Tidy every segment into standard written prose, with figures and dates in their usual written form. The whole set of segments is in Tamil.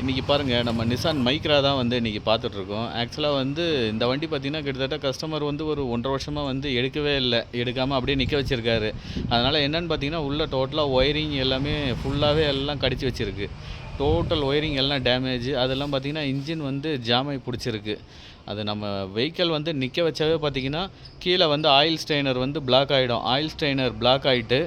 இன்றைக்கி பாருங்கள், நம்ம நிசான் மைக்ரா தான் வந்து இன்றைக்கி பார்த்துட்ருக்கோம். ஆக்சுவலாக வந்து இந்த வண்டி பார்த்திங்கன்னா கிட்டத்தட்ட கஸ்டமர் வந்து ஒரு 1.5 வருஷமாக வந்து எடுக்கவே இல்லை, எடுக்காமல் அப்படியே நிற்க வச்சுருக்காரு. அதனால் என்னென்னு பார்த்தீங்கன்னா உள்ளே டோட்டலாக ஒயரிங் எல்லாமே ஃபுல்லாகவே எல்லாம் கடிச்சு வச்சுருக்கு. டோட்டல் ஒயரிங் எல்லாம் டேமேஜ். அதெல்லாம் பார்த்திங்கன்னா இன்ஜின் வந்து ஜாமாய் பிடிச்சிருக்கு. அது நம்ம வெஹிக்கிள் வந்து நிற்க வச்சாவே பார்த்திங்கன்னா கீழே வந்து ஆயில் ஸ்ட்ரெயினர் வந்து பிளாக் ஆகிடும். ஆயில் ஸ்ட்ரெயினர் பிளாக் ஆகிட்டு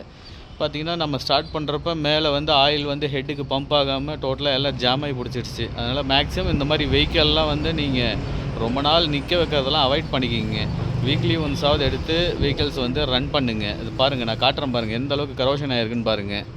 பார்த்திங்கன்னா நம்ம ஸ்டார்ட் பண்ணுறப்ப மேலே வந்து ஆயில் வந்து ஹெட்டுக்கு பம்ப் ஆகாமல் டோட்டலாக எல்லாம் ஜாமாகி பிடிச்சிடுச்சு. அதனால் மேக்ஸிமம் இந்த மாதிரி வெஹிக்கிள்லாம் வந்து நீங்கள் ரொம்ப நாள் நிற்க வைக்கிறதெல்லாம் அவாய்ட் பண்ணிக்கிங்க. வீக்லி ஒன்ஸாவது எடுத்து வெஹிக்கிள்ஸ் வந்து ரன் பண்ணுங்கள். இது பாருங்கள், நான் காட்டுறேன் பாருங்கள் எந்த அளவுக்கு கரோஷன் ஆகிருக்குன்னு பாருங்கள்.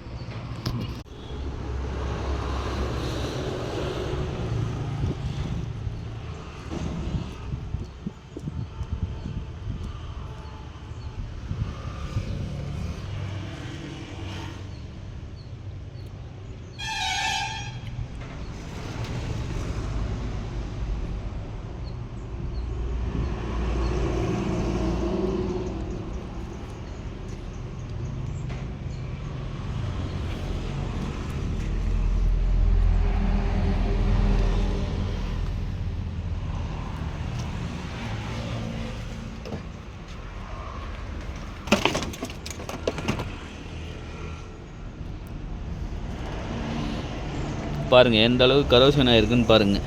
பாருங்கள் எந்த அளவுக்கு கரோஷன் ஆகிருக்குன்னு பாருங்கள்.